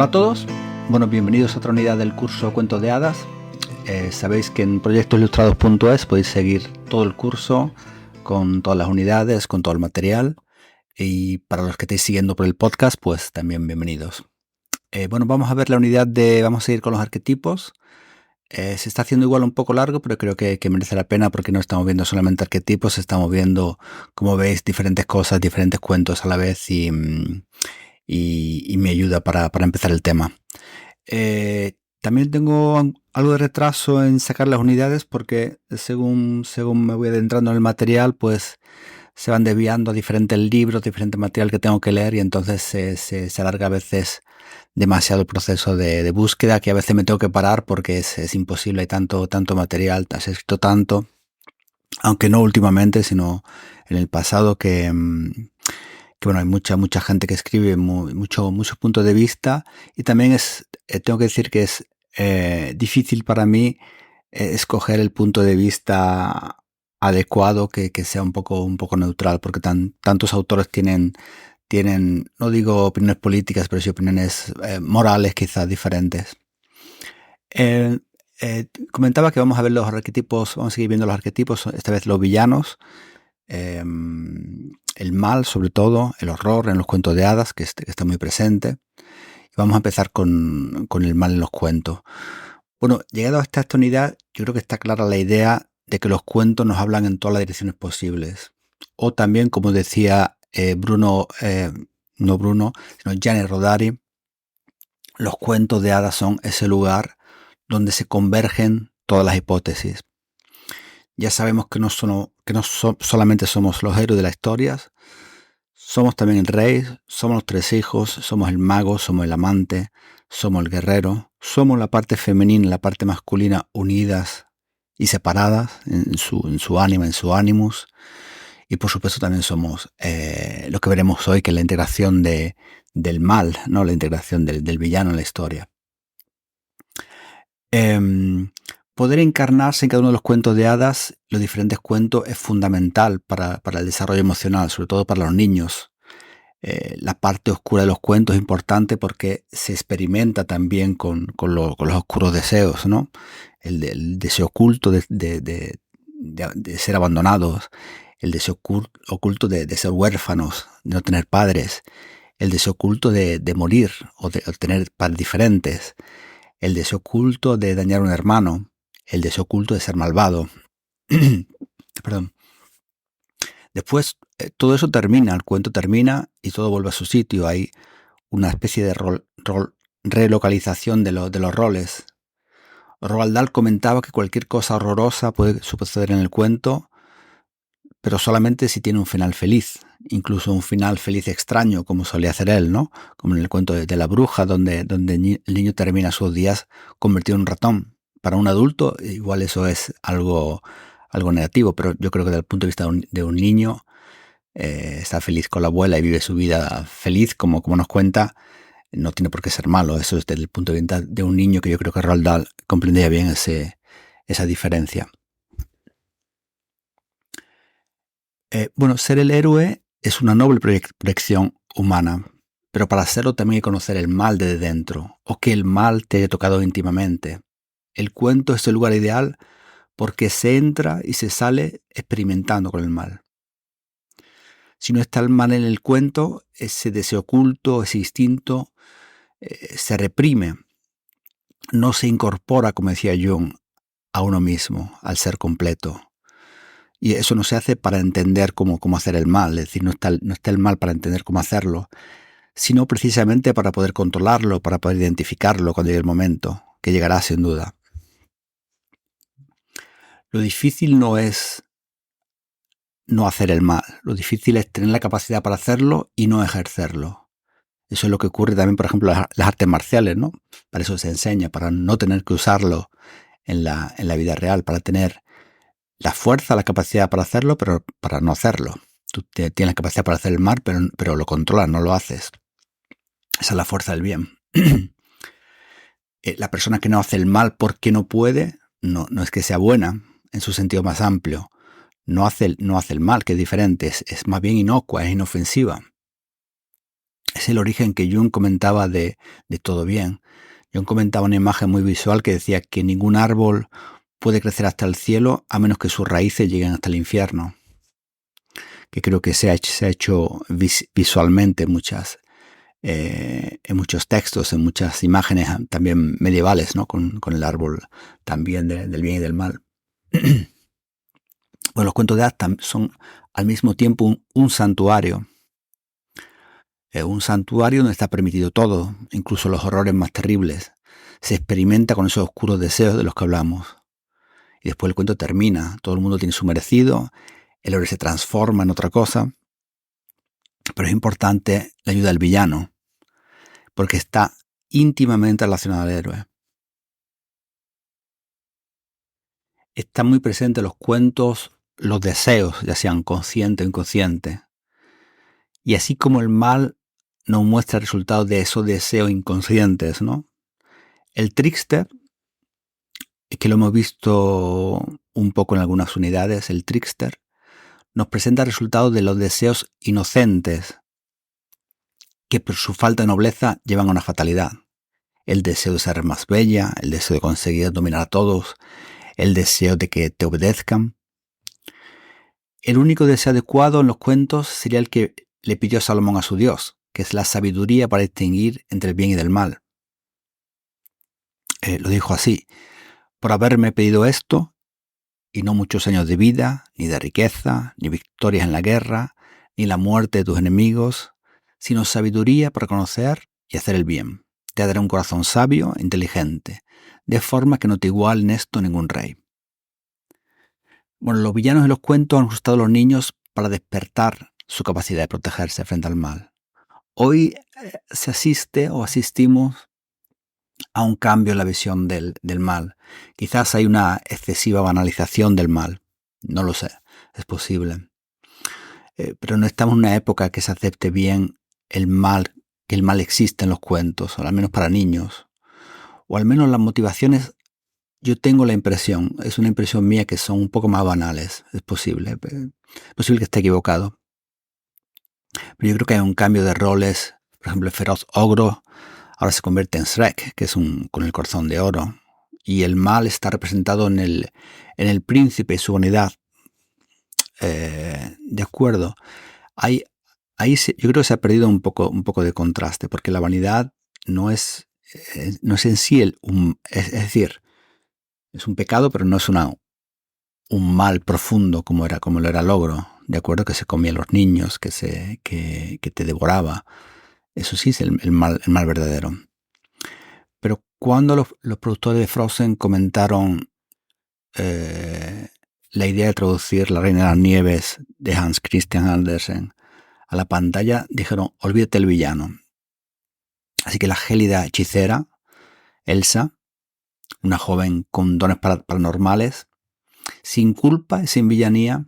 Hola a todos, bueno, bienvenidos a otra unidad del curso Cuentos de Hadas. Sabéis que en proyectosilustrados.es podéis seguir todo el curso con todas las unidades, con todo el material, y para los que estéis siguiendo por el podcast, pues también bienvenidos. Bueno, vamos a ver la unidad vamos a seguir con los arquetipos. Se está haciendo igual un poco largo, pero creo que merece la pena porque no estamos viendo solamente arquetipos, estamos viendo, como veis, diferentes cosas, diferentes cuentos a la vez y me ayuda para empezar el tema. También tengo algo de retraso en sacar las unidades porque según me voy adentrando en el material, pues se van desviando a diferentes libros, diferente material que tengo que leer, y entonces se alarga a veces demasiado el proceso de búsqueda, que a veces me tengo que parar porque es imposible, hay tanto material, has escrito tanto, aunque no últimamente, sino en el pasado, que bueno, hay mucha gente que escribe muchos puntos de vista, y también tengo que decir que es difícil para mí escoger el punto de vista adecuado que sea un poco neutral, porque tantos autores tienen, no digo opiniones políticas, pero sí opiniones morales quizás diferentes. Comentaba que vamos a ver los arquetipos, vamos a seguir viendo los arquetipos, esta vez los villanos. El mal, sobre todo, el horror en los cuentos de hadas, que está muy presente. Y vamos a empezar con el mal en los cuentos. Bueno, llegado a esta unidad, yo creo que está clara la idea de que los cuentos nos hablan en todas las direcciones posibles. O también, como decía no Bruno, sino Gianni Rodari, los cuentos de hadas son ese lugar donde se convergen todas las hipótesis. Ya sabemos que no solamente somos los héroes de las historias, somos también el rey, somos los tres hijos, somos el mago, somos el amante, somos el guerrero, somos la parte femenina y la parte masculina unidas y separadas en su ánima, en su animus, y por supuesto también somos lo que veremos hoy, que es la integración del mal, ¿no? La integración del villano en la historia. Poder encarnarse en cada uno de los cuentos de hadas, los diferentes cuentos, es fundamental para el desarrollo emocional, sobre todo para los niños. La parte oscura de los cuentos es importante porque se experimenta también con los oscuros deseos, ¿no? El deseo oculto de ser abandonados, el deseo oculto de ser huérfanos, de no tener padres, el deseo oculto de morir o de tener padres diferentes, el deseo oculto de dañar a un hermano, el deseo oculto de ser malvado. Perdón. Después todo eso termina, el cuento termina y todo vuelve a su sitio. Hay una especie de relocalización de los roles. Roald Dahl comentaba que cualquier cosa horrorosa puede suceder en el cuento, pero solamente si tiene un final feliz, incluso un final feliz extraño, como solía hacer él, ¿no? Como en el cuento de la bruja, donde el niño termina sus días convertido en un ratón. Para un adulto igual eso es algo negativo, pero yo creo que desde el punto de vista de un niño, está feliz con la abuela y vive su vida feliz, como nos cuenta, no tiene por qué ser malo. Eso es desde el punto de vista de un niño, que yo creo que Roald Dahl comprendía bien esa diferencia. Bueno, ser el héroe es una noble proyección humana, pero para hacerlo también hay que conocer el mal desde dentro, o que el mal te haya tocado íntimamente. El cuento es el lugar ideal porque se entra y se sale experimentando con el mal. Si no está el mal en el cuento, ese deseo oculto, ese instinto, se reprime, no se incorpora, como decía Jung, a uno mismo, al ser completo. Y eso no se hace para entender cómo hacer el mal, es decir, no está el mal para entender cómo hacerlo, sino precisamente para poder controlarlo, para poder identificarlo cuando llegue el momento, que llegará sin duda. Lo difícil no es no hacer el mal, lo difícil es tener la capacidad para hacerlo y no ejercerlo. Eso es lo que ocurre también, por ejemplo, en las artes marciales, ¿no? Para eso se enseña, para no tener que usarlo en la vida real, para tener la fuerza, la capacidad para hacerlo, pero para no hacerlo. Tú tienes la capacidad para hacer el mal, pero lo controlas, no lo haces. Esa es la fuerza del bien. La persona que no hace el mal porque no puede, no es que sea buena en su sentido más amplio. No hace el mal, que es diferente, es más bien inocua, es inofensiva. Es el origen que Jung comentaba de todo bien. Jung comentaba una imagen muy visual que decía que ningún árbol puede crecer hasta el cielo a menos que sus raíces lleguen hasta el infierno. Que creo que se ha hecho visualmente en muchos textos, en muchas imágenes también medievales, ¿no? Con el árbol también del bien y del mal. Bueno, los cuentos de hadas son al mismo tiempo un santuario. Un santuario donde está permitido todo, incluso los horrores más terribles. Se experimenta con esos oscuros deseos de los que hablamos. Y después el cuento termina, todo el mundo tiene su merecido, el héroe se transforma en otra cosa. Pero es importante la ayuda del villano, porque está íntimamente relacionado al héroe. Está muy presente en los cuentos los deseos, ya sean conscientes o inconscientes. Y así como el mal nos muestra el resultado de esos deseos inconscientes, ¿no? El trickster, que lo hemos visto un poco en algunas unidades, el trickster nos presenta resultados de los deseos inocentes, que por su falta de nobleza llevan a una fatalidad. El deseo de ser más bella, el deseo de conseguir dominar a todos, el deseo de que te obedezcan. El único deseo adecuado en los cuentos sería el que le pidió Salomón a su Dios, que es la sabiduría para distinguir entre el bien y el mal. Lo dijo así: por haberme pedido esto, y no muchos años de vida, ni de riqueza, ni victorias en la guerra, ni la muerte de tus enemigos, sino sabiduría para conocer y hacer el bien. Te daré un corazón sabio e inteligente, de forma que no te iguale en esto ningún rey. Bueno, los villanos de los cuentos han usado a los niños para despertar su capacidad de protegerse frente al mal. Hoy se asistimos a un cambio en la visión del mal. Quizás hay una excesiva banalización del mal. No lo sé, es posible. Pero no estamos en una época que se acepte bien el mal, que el mal existe en los cuentos, o al menos para niños. O al menos las motivaciones, yo tengo la impresión, es una impresión mía, que son un poco más banales. Es posible que esté equivocado. Pero yo creo que hay un cambio de roles. Por ejemplo, el feroz ogro ahora se convierte en Shrek, que es con el corazón de oro. Y el mal está representado en el príncipe y su unidad. De acuerdo. Ahí yo creo que se ha perdido un poco de contraste, porque la vanidad no es en sí es decir, es un pecado, pero no es un mal profundo como lo era el ogro, de acuerdo, que se comía a los niños, que te devoraba. Eso sí es el mal verdadero. Pero cuando los productores de Frozen comentaron la idea de traducir La Reina de las Nieves de Hans Christian Andersen a la pantalla, dijeron: olvídate el villano. Así que la gélida hechicera, Elsa, una joven con dones paranormales, sin culpa y sin villanía,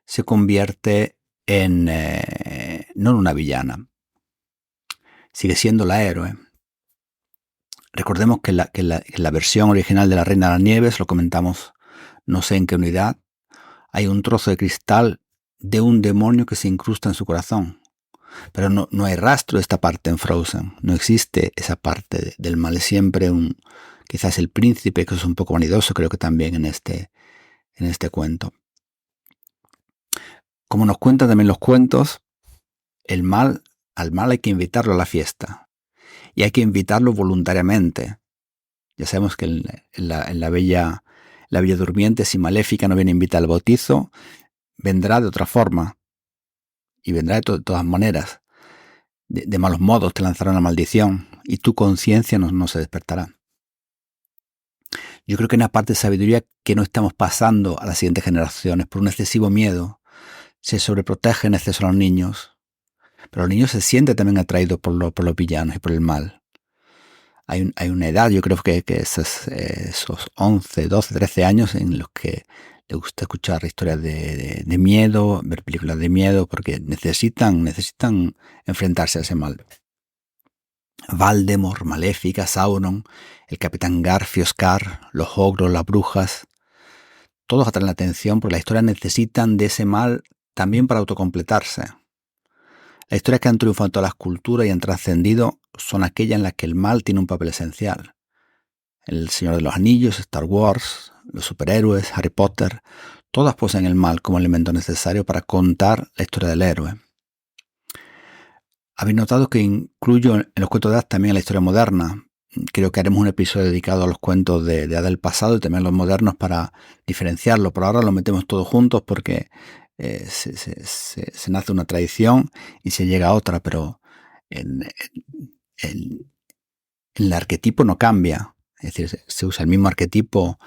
se convierte no en una villana. Sigue siendo la héroe. Recordemos que la versión original de La Reina de las Nieves, lo comentamos no sé en qué unidad, hay un trozo de cristal de un demonio que se incrusta en su corazón. Pero no hay rastro de esta parte en Frozen. No existe esa parte del mal. Es siempre quizás el príncipe, que es un poco vanidoso, creo que también en este cuento. Como nos cuentan también los cuentos, al mal hay que invitarlo a la fiesta. Y hay que invitarlo voluntariamente. Ya sabemos que en la bella durmiente, si Maléfica no viene a invitar al bautizo, vendrá de otra forma. Y vendrá de todas maneras. De malos modos te lanzará una maldición y tu conciencia no se despertará. Yo creo que hay una parte de sabiduría que no estamos pasando a las siguientes generaciones por un excesivo miedo. Se sobreprotege en exceso a los niños, pero los niños se sienten también atraídos por los villanos y por el mal. Hay una edad, yo creo que esos 11, 12, 13 años en los que les gusta escuchar historias de miedo, ver películas de miedo, porque necesitan enfrentarse a ese mal. Voldemort, Maléfica, Sauron, el Capitán Garfio, Scar, los ogros, las brujas, todos atraen la atención porque las historias necesitan de ese mal también para autocompletarse. Las historias que han triunfado en todas las culturas y han trascendido son aquellas en las que el mal tiene un papel esencial. El Señor de los Anillos, Star Wars, los superhéroes, Harry Potter, todas poseen el mal como elemento necesario para contar la historia del héroe. Habéis notado que incluyo en los cuentos de hadas también la historia moderna. Creo que haremos un episodio dedicado a los cuentos de hadas del pasado y también los modernos para diferenciarlo. Por ahora lo metemos todos juntos porque se nace una tradición y se llega a otra, pero el arquetipo no cambia. Es decir, se usa el mismo arquetipo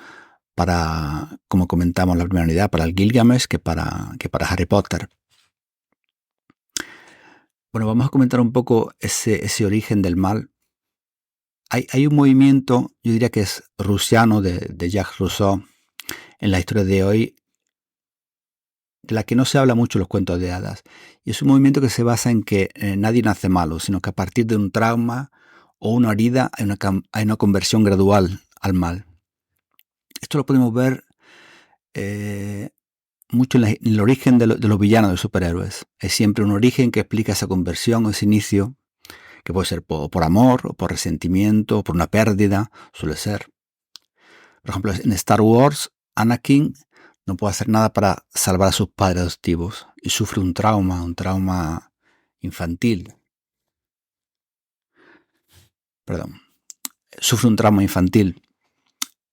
para, como comentamos en la primera unidad, para el Gilgamesh que para Harry Potter. Bueno, vamos a comentar un poco ese origen del mal. Hay un movimiento, yo diría que es rusiano, de Jacques Rousseau, en la historia de hoy, de la que no se habla mucho en los cuentos de hadas. Y es un movimiento que se basa en que nadie nace malo, sino que a partir de un trauma o una herida hay una conversión gradual al mal. Esto lo podemos ver mucho en el origen de los villanos de superhéroes. Hay siempre un origen que explica esa conversión, ese inicio, que puede ser por amor, o por resentimiento, o por una pérdida, suele ser. Por ejemplo, en Star Wars, Anakin no puede hacer nada para salvar a sus padres adoptivos y sufre un trauma infantil. Perdón. Sufre un trauma infantil.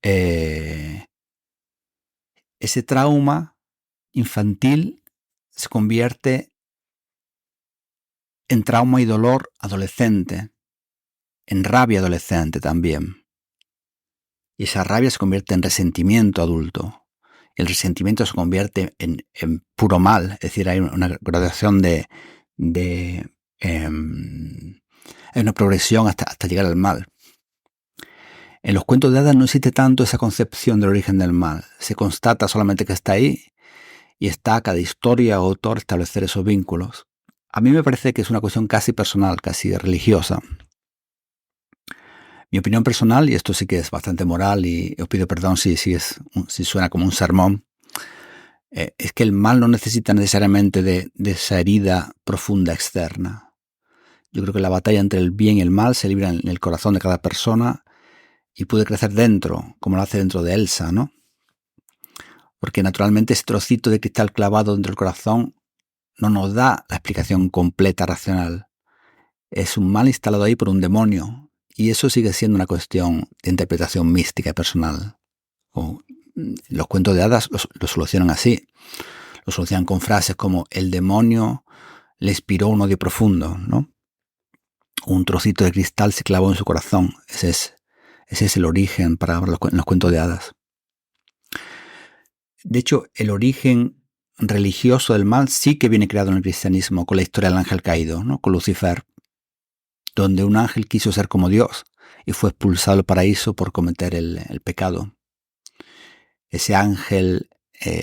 Ese trauma infantil se convierte en trauma y dolor adolescente, en rabia adolescente también. Y esa rabia se convierte en resentimiento adulto. El resentimiento se convierte en puro mal, es decir, hay una gradación hay una progresión hasta llegar al mal. En los cuentos de hadas no existe tanto esa concepción del origen del mal. Se constata solamente que está ahí y está a cada historia o autor establecer esos vínculos. A mí me parece que es una cuestión casi personal, casi religiosa. Mi opinión personal, y esto sí que es bastante moral y os pido perdón si suena como un sermón, es que el mal no necesita necesariamente de esa herida profunda externa. Yo creo que la batalla entre el bien y el mal se libra en el corazón de cada persona y puede crecer dentro, como lo hace dentro de Elsa, ¿no? Porque naturalmente ese trocito de cristal clavado dentro del corazón no nos da la explicación completa, racional. Es un mal instalado ahí por un demonio, y eso sigue siendo una cuestión de interpretación mística y personal. Los cuentos de hadas lo solucionan así. Lo solucionan con frases como el demonio le inspiró un odio profundo, ¿no? Un trocito de cristal se clavó en su corazón. Ese es el origen en los cuentos de hadas. De hecho, el origen religioso del mal sí que viene creado en el cristianismo con la historia del ángel caído, ¿no? Con Lucifer, donde un ángel quiso ser como Dios y fue expulsado del paraíso por cometer el pecado. Ese ángel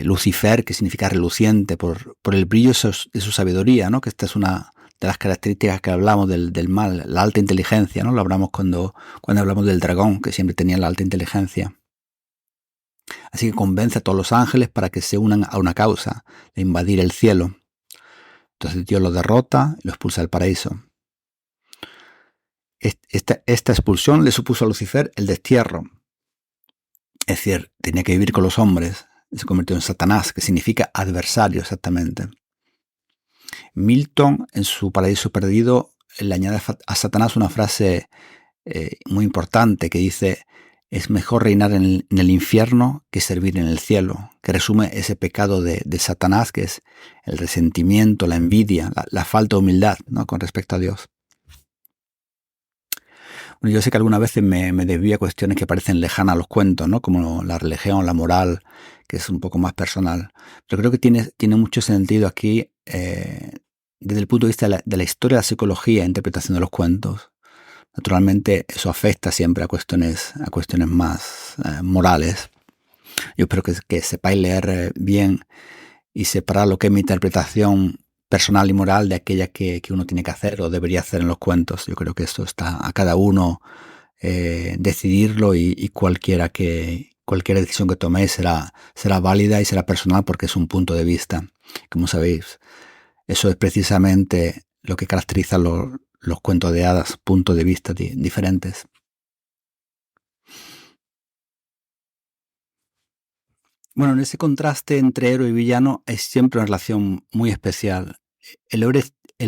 Lucifer, que significa reluciente por el brillo de su sabiduría, ¿no? Que esta es una de las características que hablamos del mal, la alta inteligencia, ¿no? Lo hablamos cuando hablamos del dragón, que siempre tenía la alta inteligencia. Así que convence a todos los ángeles para que se unan a una causa, de invadir el cielo. Entonces Dios lo derrota y lo expulsa del paraíso. Esta expulsión le supuso a Lucifer el destierro. Es decir, tenía que vivir con los hombres. Se convirtió en Satanás, que significa adversario exactamente. Milton, en su Paraíso Perdido, le añade a Satanás una frase muy importante que dice: es mejor reinar en el infierno que servir en el cielo, que resume ese pecado de Satanás, que es el resentimiento, la envidia, la falta de humildad, ¿no? Con respecto a Dios. Bueno, yo sé que algunas veces me desvío a cuestiones que parecen lejanas a los cuentos, ¿no? Como la religión, la moral, que es un poco más personal. Pero creo que tiene mucho sentido aquí desde el punto de vista de la historia de la psicología e interpretación de los cuentos. Naturalmente eso afecta siempre a cuestiones más morales. Yo espero que sepáis leer bien y separar lo que es mi interpretación personal y moral de aquella que uno tiene que hacer o debería hacer en los cuentos. Yo creo que esto está a cada uno decidirlo y cualquier decisión que toméis será válida y será personal porque es un punto de vista. Como sabéis, eso es precisamente lo que caracteriza los cuentos de hadas, puntos de vista diferentes. Bueno, en ese contraste entre héroe y villano hay siempre una relación muy especial. El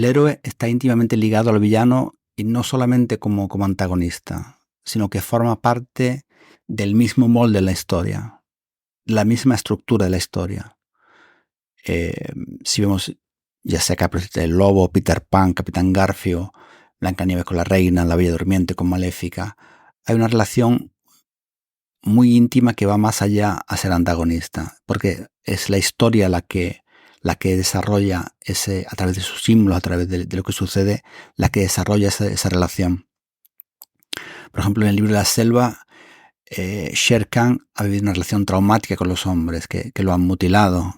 héroe está íntimamente ligado al villano y no solamente como antagonista, sino que forma parte del mismo molde de la historia, la misma estructura de la historia. Si vemos ya sea Caperucita el Lobo, Peter Pan, Capitán Garfio, Blancanieves con la Reina, La Bella Durmiente con Maléfica, hay una relación muy íntima que va más allá a ser antagonista, porque es la historia la que desarrolla a través de sus símbolos, a través de lo que sucede, la que desarrolla esa relación. Por ejemplo, en el libro de la selva, Shere Khan ha vivido una relación traumática con los hombres que lo han mutilado.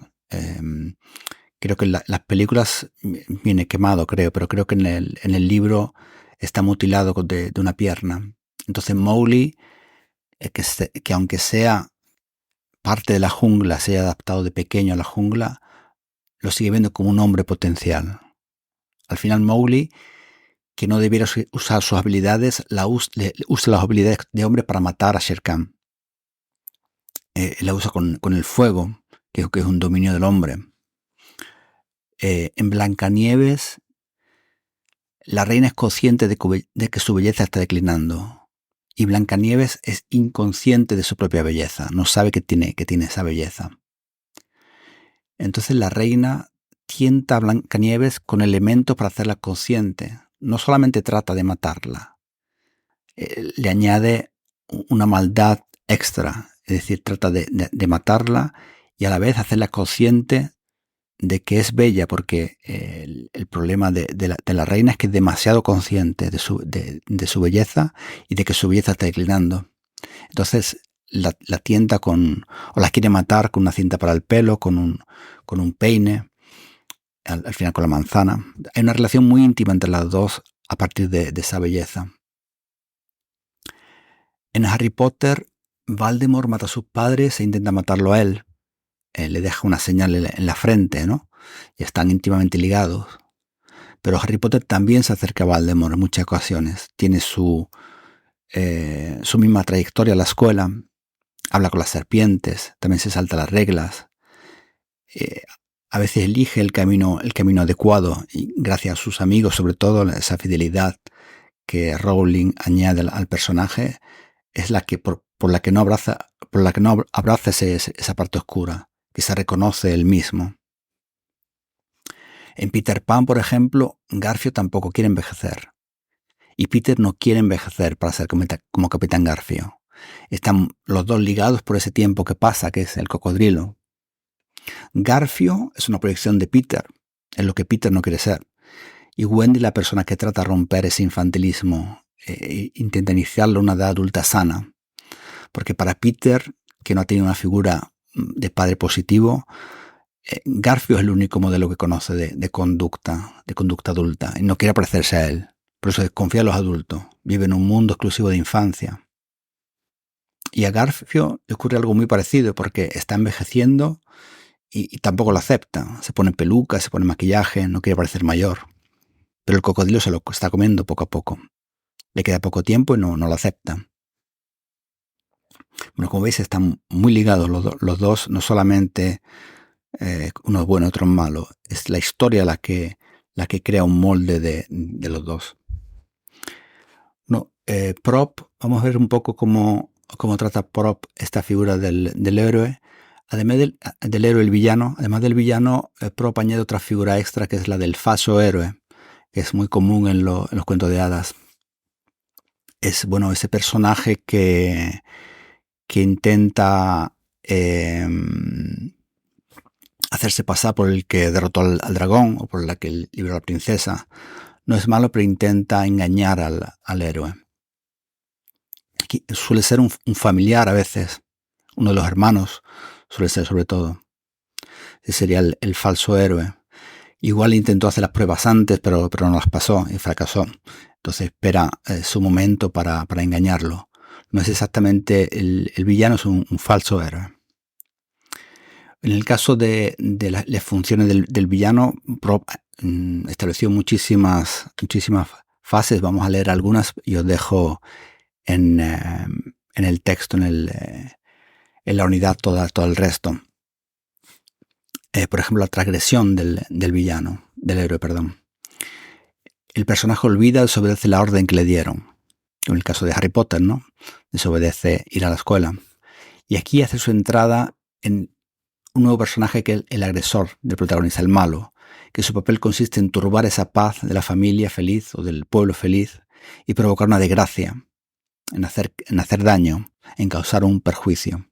Creo que en las películas viene quemado, pero creo que en el libro está mutilado de una pierna. Entonces Mowgli, que aunque sea parte de la jungla, se haya adaptado de pequeño a la jungla, lo sigue viendo como un hombre potencial. Al final Mowgli, que no debiera usar sus habilidades, usa las habilidades de hombre para matar a Shere Khan. La usa con el fuego, que es un dominio del hombre. En Blancanieves, la reina es consciente de que su belleza está declinando. Y Blancanieves es inconsciente de su propia belleza, no sabe que tiene esa belleza. Entonces la reina tienta a Blancanieves con elementos para hacerla consciente. No solamente trata de matarla, le añade una maldad extra, es decir, trata de matarla y a la vez hacerla consciente de que es bella, porque el problema de la reina es que es demasiado consciente de su belleza y de que su belleza está declinando. Entonces la tienta o la quiere matar con una cinta para el pelo, con un peine, al final con la manzana. Hay una relación muy íntima entre las dos a partir de esa belleza. En Harry Potter, Voldemort mata a sus padres e intenta matarlo a él. Le deja una señal en la frente, ¿no? Y están íntimamente ligados. Pero Harry Potter también se acerca a Voldemort en muchas ocasiones. Tiene su misma trayectoria a la escuela. Habla con las serpientes. También se salta las reglas. A veces elige el camino adecuado. Y gracias a sus amigos, sobre todo, esa fidelidad que Rowling añade al personaje es la que por la que no abraza esa parte oscura, que se reconoce él mismo. En Peter Pan, por ejemplo, Garfio tampoco quiere envejecer. Y Peter no quiere envejecer para ser como Capitán Garfio. Están los dos ligados por ese tiempo que pasa, que es el cocodrilo. Garfio es una proyección de Peter, es lo que Peter no quiere ser. Y Wendy, la persona que trata de romper ese infantilismo, intenta iniciarlo a una edad adulta sana. Porque para Peter, que no ha tenido una figura de padre positivo, Garfio es el único modelo que conoce de conducta adulta, y no quiere parecerse a él. Por eso desconfía de los adultos. Vive en un mundo exclusivo de infancia. Y a Garfio le ocurre algo muy parecido, porque está envejeciendo y tampoco lo acepta. Se pone peluca, se pone maquillaje, no quiere parecer mayor. Pero el cocodrilo se lo está comiendo poco a poco. Le queda poco tiempo y no lo acepta. Bueno, como veis, están muy ligados los dos, no solamente uno es bueno, otro es malo. Es la historia la que crea un molde de los dos. No, Prop, vamos a ver un poco cómo trata Prop esta figura del héroe. Además del héroe, el villano. Además del villano, Prop añade otra figura extra, que es la del falso héroe, que es muy común en los cuentos de hadas. Es, bueno, ese personaje que intenta hacerse pasar por el que derrotó al dragón o por la que libró a la princesa. No es malo, pero intenta engañar al héroe. Aquí suele ser un familiar a veces, uno de los hermanos suele ser sobre todo. Ese sería el falso héroe. Igual intentó hacer las pruebas antes, pero no las pasó y fracasó. Entonces espera su momento para engañarlo. No es exactamente el villano, es un falso héroe. En el caso de las funciones del villano, Prop estableció muchísimas fases. Vamos a leer algunas y os dejo en el texto, en la unidad todo el resto. Por ejemplo, la transgresión del héroe, perdón. El personaje olvida, desobedece la orden que le dieron. En el caso de Harry Potter, ¿no? Desobedece ir a la escuela. Y aquí hace su entrada en un nuevo personaje que es el agresor del protagonista, el malo, que su papel consiste en turbar esa paz de la familia feliz o del pueblo feliz y provocar una desgracia, en hacer daño, en causar un perjuicio.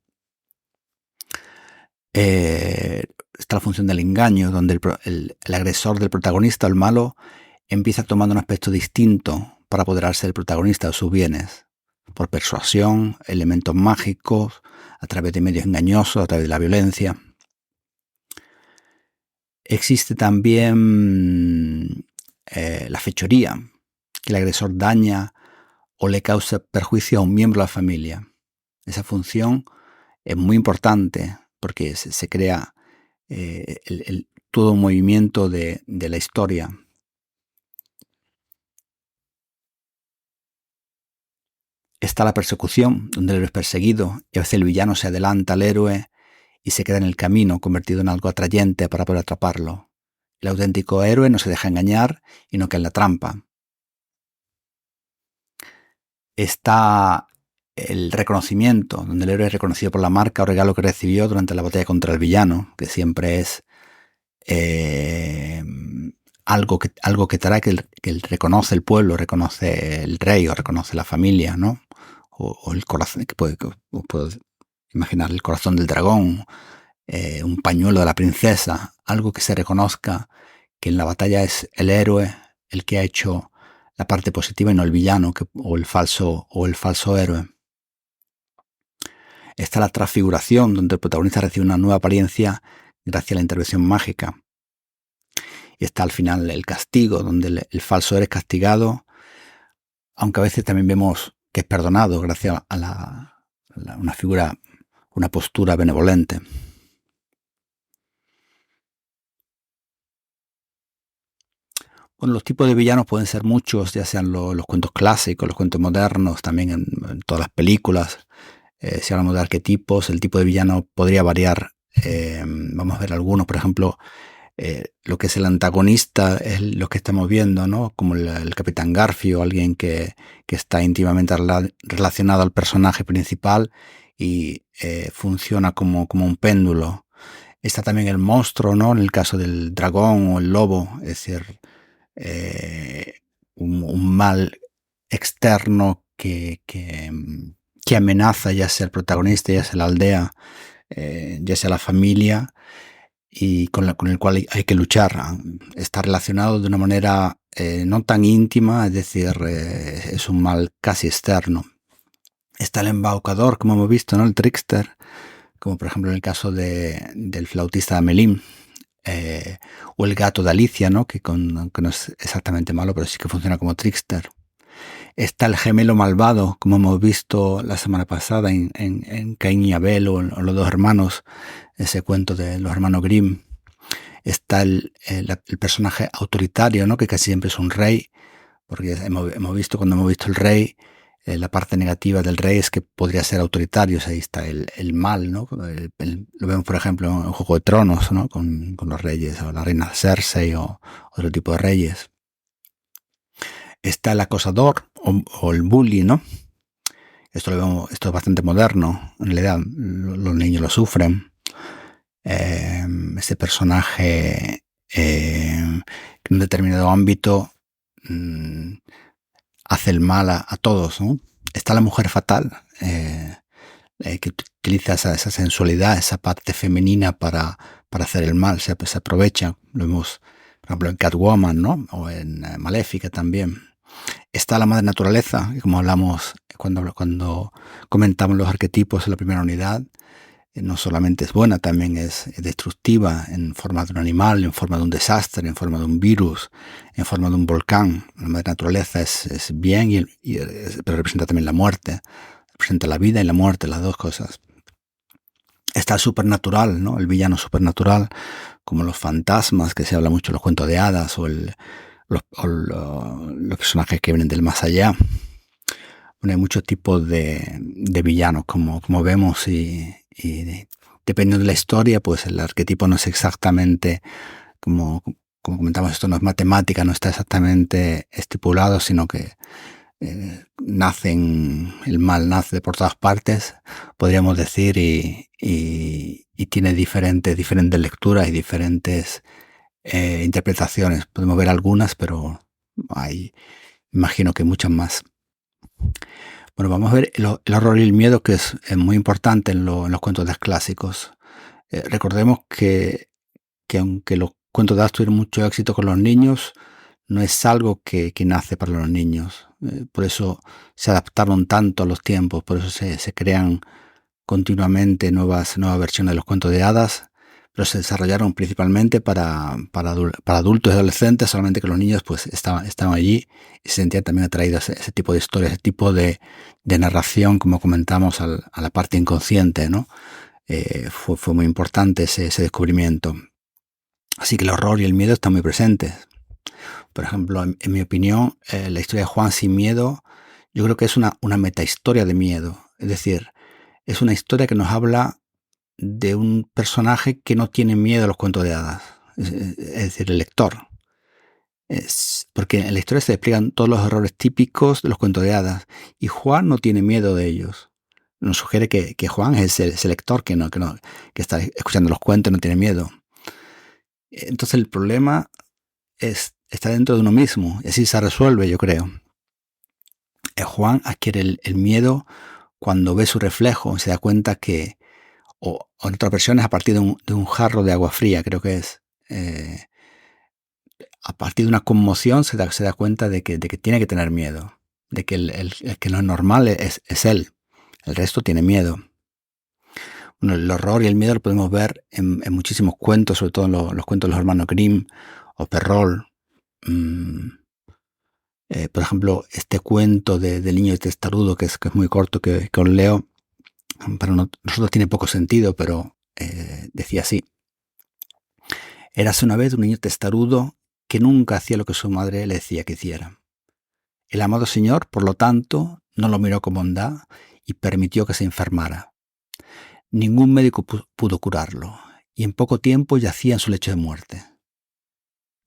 Está la función del engaño, donde el agresor del protagonista, el malo, empieza tomando un aspecto distinto para apoderarse del protagonista o sus bienes, por persuasión, elementos mágicos, a través de medios engañosos, a través de la violencia. Existe también la fechoría, que el agresor daña o le causa perjuicio a un miembro de la familia. Esa función es muy importante porque se crea todo un movimiento de la historia. Está la persecución, donde el héroe es perseguido y a veces el villano se adelanta al héroe y se queda en el camino, convertido en algo atrayente para poder atraparlo. El auténtico héroe no se deja engañar y no cae en la trampa. Está el reconocimiento, donde el héroe es reconocido por la marca o regalo que recibió durante la batalla contra el villano, que siempre es algo que trae, que él reconoce el pueblo, reconoce el rey o reconoce la familia, ¿no? O el corazón, que puedo imaginar el corazón del dragón, un pañuelo de la princesa, algo que se reconozca que en la batalla es el héroe el que ha hecho la parte positiva y no el villano o el falso héroe. Está la transfiguración, donde el protagonista recibe una nueva apariencia gracias a la intervención mágica. Y está al final el castigo, donde el falso héroe es castigado, aunque a veces también vemos que es perdonado gracias a una figura, una postura benevolente. Bueno, los tipos de villanos pueden ser muchos, ya sean los cuentos clásicos, los cuentos modernos, también en todas las películas. Si hablamos de arquetipos, el tipo de villano podría variar. Vamos a ver algunos, por ejemplo, lo que es el antagonista es lo que estamos viendo, ¿no? Como el Capitán Garfio, alguien que está íntimamente relacionado al personaje principal y funciona como un péndulo. Está también el monstruo, ¿no? En el caso del dragón o el lobo, es decir, un mal externo que amenaza ya sea el protagonista, ya sea la aldea, ya sea la familia, y con el cual hay que luchar. Está relacionado de una manera no tan íntima, es decir, es un mal casi externo. Está el embaucador, como hemos visto, ¿no? El trickster, como por ejemplo en el caso del flautista de Amelín, o el gato de Alicia, ¿no? Que no es exactamente malo, pero sí que funciona como trickster. Está el gemelo malvado, como hemos visto la semana pasada en Caín y Abel o los dos hermanos, ese cuento de los hermanos Grimm. Está el personaje autoritario, ¿no? Que casi siempre es un rey, porque hemos visto, cuando hemos visto el rey, la parte negativa del rey es que podría ser autoritario. O sea, ahí está el mal, ¿no? Lo vemos, por ejemplo, en Juego de Tronos, ¿no? Con los reyes, o la reina Cersei o otro tipo de reyes. Está el acosador o el bully, ¿no? Esto es bastante moderno. En realidad, los niños lo sufren. Este personaje en un determinado ámbito hace el mal a todos, ¿no? Está la mujer fatal, que utiliza esa sensualidad, esa parte femenina para hacer el mal, se aprovecha. Lo vemos, por ejemplo, en Catwoman, ¿no? O en Maléfica también. Está la madre naturaleza, como hablamos cuando comentamos los arquetipos en la primera unidad. No solamente es buena, también es destructiva en forma de un animal, en forma de un desastre, en forma de un virus, en forma de un volcán. La madre naturaleza es bien, pero representa también la muerte. Representa la vida y la muerte, las dos cosas. Está el supernatural, ¿no? El villano supernatural, como los fantasmas, que se habla mucho en los cuentos de hadas, o los personajes que vienen del más allá. Bueno, hay muchos tipos de villanos, como vemos, y dependiendo de la historia, pues el arquetipo no es exactamente, como comentamos, esto no es matemática, no está exactamente estipulado, sino que el mal nace por todas partes, podríamos decir, y tiene diferentes lecturas y diferentes interpretaciones. Podemos ver algunas, pero imagino que muchas más. Bueno, vamos a ver el horror y el miedo, que es muy importante en los cuentos de hadas clásicos. Recordemos que aunque los cuentos de hadas tuvieron mucho éxito con los niños, no es algo que nace para los niños. Por eso se adaptaron tanto a los tiempos, por eso se crean continuamente nuevas versiones de los cuentos de hadas, pero se desarrollaron principalmente para adultos y adolescentes, solamente que los niños pues estaban allí y se sentían también atraídos a ese tipo de historias, ese tipo de narración, como comentamos, a la parte inconsciente, ¿no? Fue muy importante ese descubrimiento. Así que el horror y el miedo están muy presentes. Por ejemplo, en mi opinión, la historia de Juan sin miedo, yo creo que es una metahistoria de miedo. Es decir, es una historia que nos habla de un personaje que no tiene miedo a los cuentos de hadas. Es decir, el lector. Porque en la historia se explican todos los errores típicos de los cuentos de hadas y Juan no tiene miedo de ellos. Nos sugiere que Juan es ese lector que está escuchando los cuentos y no tiene miedo. Entonces el problema está dentro de uno mismo y así se resuelve, yo creo. Juan adquiere el miedo cuando ve su reflejo y se da cuenta que, o en otras versiones, a partir de un jarro de agua fría, creo que es, a partir de una conmoción se da cuenta de que tiene que tener miedo, de que el que no es normal es él, el resto tiene miedo. Bueno, el horror y el miedo lo podemos ver en muchísimos cuentos, sobre todo en los cuentos de los hermanos Grimm o Perrault. Por ejemplo, este cuento del niño testarudo, que es muy corto, que os leo, para nosotros tiene poco sentido, pero decía así: érase una vez un niño testarudo que nunca hacía lo que su madre le decía que hiciera. El amado Señor, por lo tanto, no lo miró con bondad y permitió que se enfermara. Ningún médico pudo curarlo, y en poco tiempo yacía en su lecho de muerte.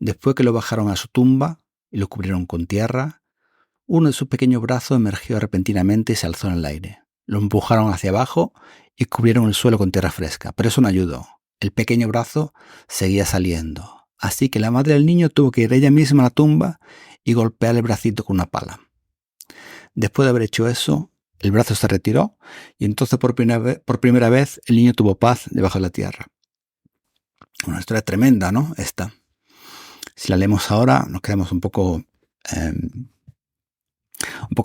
Después que lo bajaron a su tumba y lo cubrieron con tierra, uno de sus pequeños brazos emergió repentinamente y se alzó en el aire. Lo empujaron hacia abajo y cubrieron el suelo con tierra fresca, pero eso no ayudó. El pequeño brazo seguía saliendo, así que la madre del niño tuvo que ir ella misma a la tumba y golpear el bracito con una pala. Después de haber hecho eso, el brazo se retiró y entonces por primera vez el niño tuvo paz debajo de la tierra. Una historia tremenda, ¿no? Esta. Si la leemos ahora nos quedamos un poco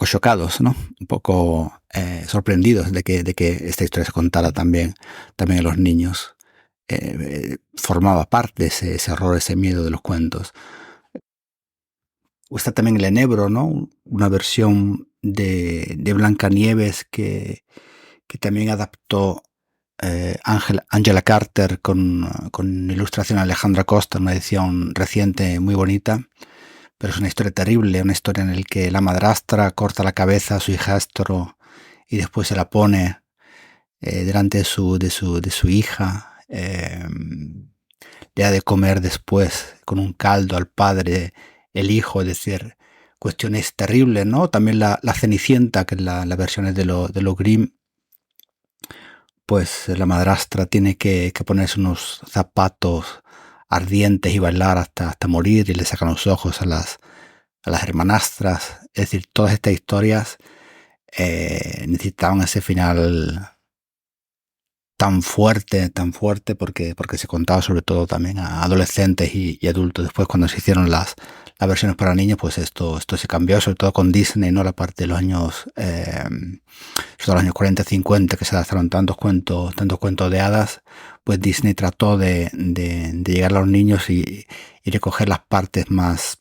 chocados, ¿no? Un poco sorprendidos de que esta historia se contara también a los niños. Formaba parte ese horror, ese miedo de los cuentos. Está también el Enebro, ¿no? Una versión de Blancanieves que también adaptó Angela Carter con ilustración de Alejandra Costa, una edición reciente muy bonita. Pero es una historia terrible, una historia en la que la madrastra corta la cabeza a su hijastro y después se la pone delante de su hija. Le da de comer después con un caldo al padre, el hijo, es decir, cuestiones terribles, ¿no? También la Cenicienta, que en las versiones de lo Grimm, pues la madrastra tiene que ponerse unos zapatos ardientes y bailar hasta morir, y le sacan los ojos a las hermanastras. Es decir, todas estas historias necesitaban ese final tan fuerte, porque se contaba sobre todo también a adolescentes y adultos. Después, cuando se hicieron las versiones para niños, pues esto se cambió, sobre todo con Disney, ¿no? La parte de los años 40, 50, que se adaptaron tantos cuentos de hadas, pues Disney trató de llegar a los niños y recoger las partes más,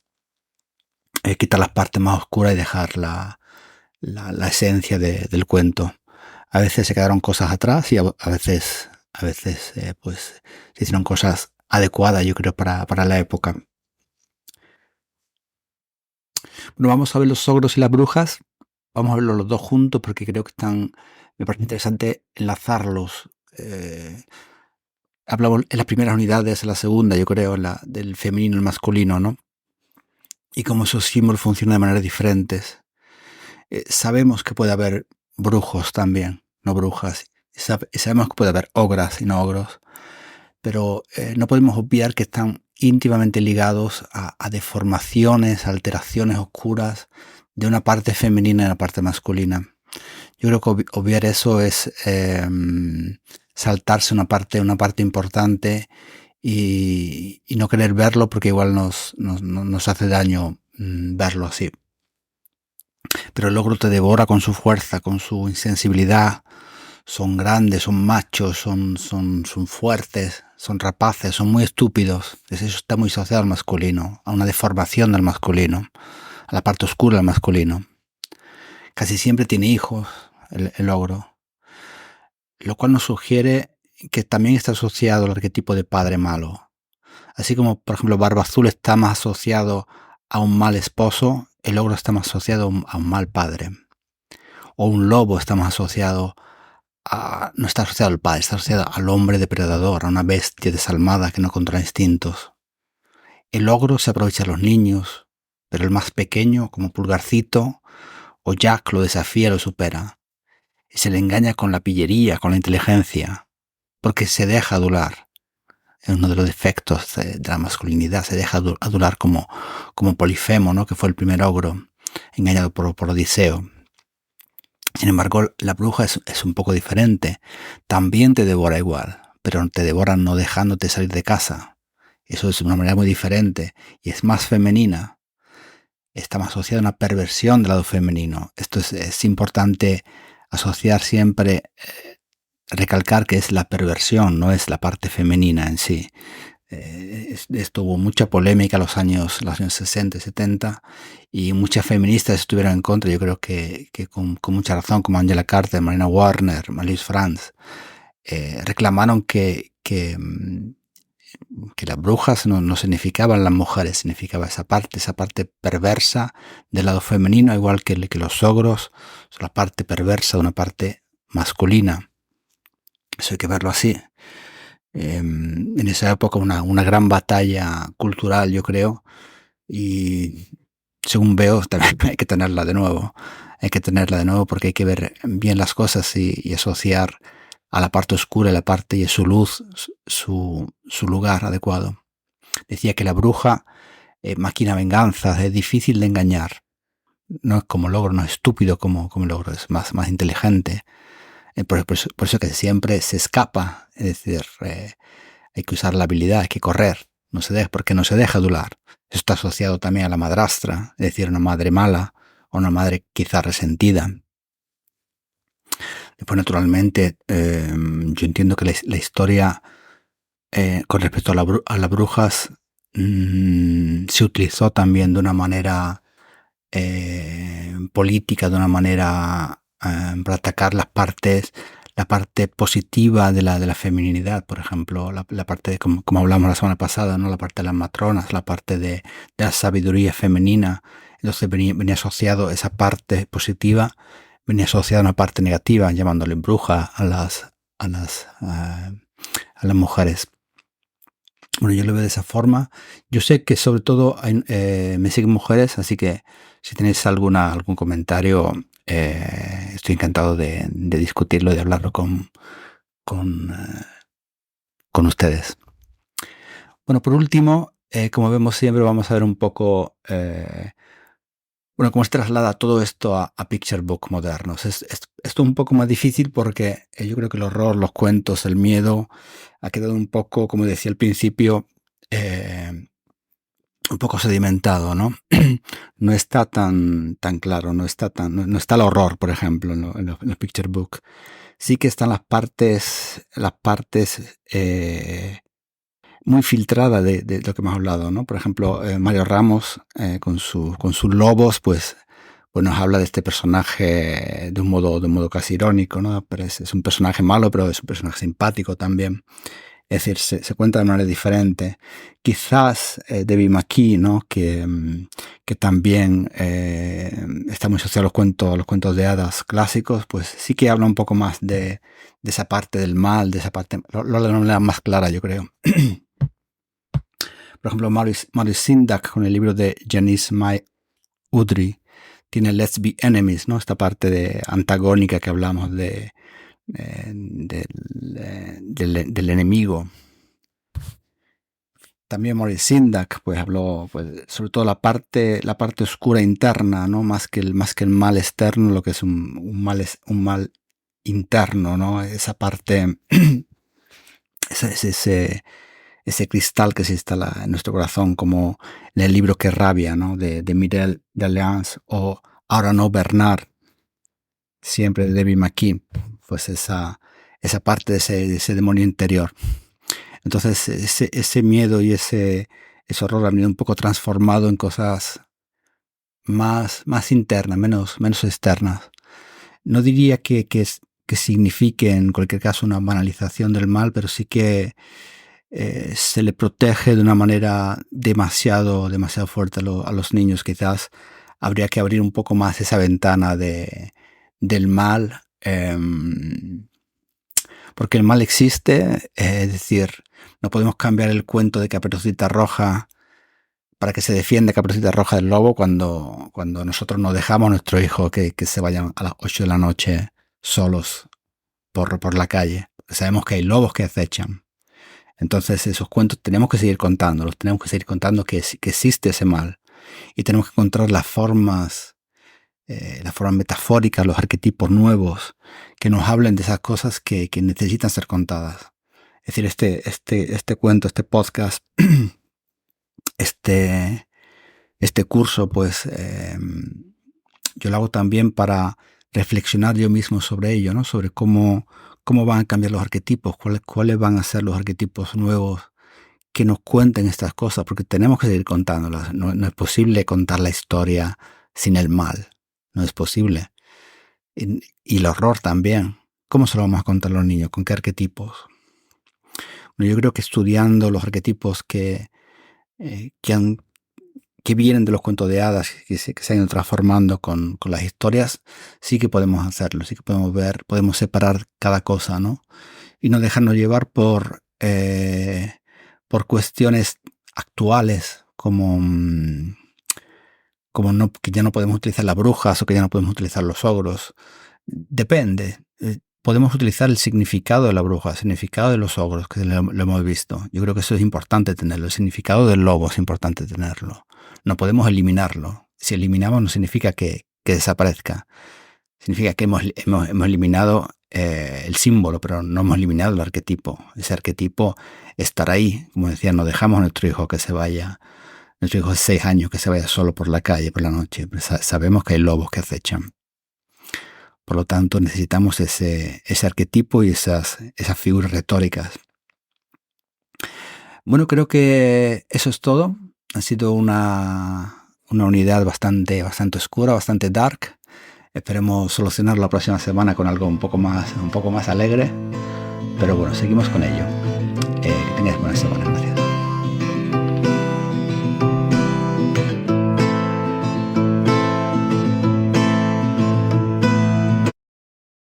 quitar las partes más oscuras y dejar la esencia del cuento. A veces se quedaron cosas atrás y a veces A veces pues se hicieron cosas adecuadas, yo creo, para la época. Bueno, vamos a ver los ogros y las brujas. Vamos a verlos los dos juntos porque creo que me parece interesante enlazarlos. Hablamos en las primeras unidades, en la segunda, yo creo, del femenino y el masculino, ¿no? Y cómo esos símbolos funcionan de maneras diferentes. Sabemos que puede haber brujos también, no brujas. Sabemos que puede haber ogras y no ogros. Pero no podemos obviar que están íntimamente ligados a deformaciones, alteraciones oscuras de una parte femenina y una parte masculina. Yo creo que obviar eso es saltarse una parte importante y no querer verlo porque igual nos hace daño verlo así. Pero el ogro te devora con su fuerza, con su insensibilidad. Son grandes, son machos, son fuertes, son rapaces, son muy estúpidos. Eso está muy asociado al masculino, a una deformación del masculino, a la parte oscura del masculino. Casi siempre tiene hijos, el ogro, lo cual nos sugiere que también está asociado al arquetipo de padre malo. Así como, por ejemplo, Barba Azul está más asociado a un mal esposo, el ogro está más asociado a un mal padre. O un lobo está más asociado no está asociado al padre, está asociado al hombre depredador, a una bestia desalmada que no controla instintos. El ogro se aprovecha de los niños, pero el más pequeño, como Pulgarcito o Jack, lo desafía, lo supera. Y se le engaña con la pillería, con la inteligencia, porque se deja adular. Es uno de los defectos de la masculinidad, se deja adular como Polifemo, ¿no? Que fue el primer ogro, engañado por Odiseo. Sin embargo, la bruja es un poco diferente. También te devora igual, pero te devora no dejándote salir de casa. Eso es de una manera muy diferente y es más femenina. Está más asociada a una perversión del lado femenino. Esto es importante asociar siempre, recalcar que es la perversión, no es la parte femenina en sí. Esto hubo mucha polémica en los años 60 y 70 y muchas feministas estuvieron en contra, yo creo que con mucha razón, como Angela Carter, Marina Warner, Marlise Franz, reclamaron que las brujas no significaban las mujeres, significaba esa parte perversa del lado femenino, igual que los ogros son la parte perversa de una parte masculina. Eso hay que verlo así. En esa época una gran batalla cultural, yo creo, y según veo también hay que tenerla de nuevo. Hay que tenerla de nuevo porque hay que ver bien las cosas y asociar a la parte oscura y la parte y su luz, su lugar adecuado. Decía que la bruja maquina venganzas, es difícil de engañar. No es como el ogro, no es estúpido como el ogro, es más inteligente. Por eso que siempre se escapa, es decir, hay que usar la habilidad, hay que correr, porque no se deja adular. Eso está asociado también a la madrastra, es decir, una madre mala o una madre quizá resentida. Después, naturalmente, yo entiendo que la historia con respecto a las brujas se utilizó también de una manera política, de una manera para atacar la parte positiva de la feminidad, por ejemplo, la parte de, como hablamos la semana pasada, ¿no? La parte de las matronas, la parte de la sabiduría femenina. Entonces venía asociado esa parte positiva, venía asociada a una parte negativa, llamándole bruja a las mujeres. Bueno, yo lo veo de esa forma. Yo sé que sobre todo me siguen mujeres, así que si tenéis algún comentario, estoy encantado de discutirlo, de hablarlo con ustedes. Bueno, por último, como vemos siempre, vamos a ver un poco cómo se traslada todo esto a picture book modernos. Esto es un poco más difícil porque yo creo que el horror, los cuentos, el miedo ha quedado un poco, como decía al principio, un poco sedimentado, ¿no? No está tan claro, no está el horror, por ejemplo, en los picture book. Sí que están las partes muy filtradas de lo que hemos hablado, ¿no? Por ejemplo, Mario Ramos con sus lobos, pues pues nos habla de este personaje de un modo casi irónico, ¿no? Pero es un personaje malo, pero es un personaje simpático también. Es decir, se cuenta de manera diferente. Quizás Debbie McKee, ¿no? Que también está muy asociado a los cuentos de hadas clásicos, pues sí que habla un poco más de esa parte del mal, de esa parte, lo habla de una manera más clara, yo creo. Por ejemplo, Maurice Sendak, con el libro de Janice Mai Udry, tiene Let's Be Enemies, ¿no? Esta parte antagónica que hablamos del enemigo. También Maurice Sendak pues habló pues, sobre todo la parte oscura interna, ¿no? Más que el mal externo, lo que es un mal interno, ¿no? Esa parte, ese cristal que se instala en nuestro corazón, como en el libro Que rabia, ¿no? de Mireille D'Alliance, o Ahora no, Bernard, siempre de Debbie McKee, pues esa parte de ese demonio interior. Entonces ese miedo y ese horror ha venido un poco transformado en cosas más internas, menos externas. No diría que signifique en cualquier caso una banalización del mal, pero sí que se le protege de una manera demasiado fuerte a los niños. Quizás habría que abrir un poco más esa ventana del mal, porque el mal existe, es decir, no podemos cambiar el cuento de Caperucita Roja para que se defienda Caperucita Roja del lobo cuando nosotros no dejamos a nuestro hijo que se vayan a las 8 de la noche solos por la calle. Sabemos que hay lobos que acechan. Entonces esos cuentos tenemos que seguir contándolos, tenemos que seguir contando que existe ese mal y tenemos que encontrar las formas metafóricas, los arquetipos nuevos que nos hablen de esas cosas que necesitan ser contadas. Es decir, este cuento, este podcast, este curso, pues yo lo hago también para reflexionar yo mismo sobre ello, ¿no? Sobre cómo van a cambiar los arquetipos, cuáles van a ser los arquetipos nuevos que nos cuenten estas cosas, porque tenemos que seguir contándolas. No es posible contar la historia sin el mal, no es posible. Y el horror también. ¿Cómo se lo vamos a contar a los niños? ¿Con qué arquetipos? Bueno, yo creo que estudiando los arquetipos que vienen de los cuentos de hadas, que se han ido transformando con las historias, sí que podemos hacerlo, sí que podemos separar cada cosa, ¿no? Y no dejarnos llevar por cuestiones actuales, como que ya no podemos utilizar las brujas o que ya no podemos utilizar los ogros. Depende. Podemos utilizar el significado de la bruja, el significado de los ogros, que lo hemos visto. Yo creo que eso es importante tenerlo. El significado del lobo es importante tenerlo. No podemos eliminarlo. Si eliminamos no significa que desaparezca. Significa que hemos eliminado el símbolo, pero no hemos eliminado el arquetipo. Ese arquetipo estará ahí. Como decía, no dejamos a nuestro hijo que se vaya, nuestro hijo de 6 años que se vaya solo por la calle por la noche. Pero sabemos que hay lobos que acechan. Por lo tanto, necesitamos ese arquetipo y esas figuras retóricas. Bueno, creo que eso es todo. Ha sido una unidad bastante oscura, bastante dark. Esperemos solucionar la próxima semana con algo un poco más alegre. Pero bueno, seguimos con ello. Que tengáis buena semana. Gracias.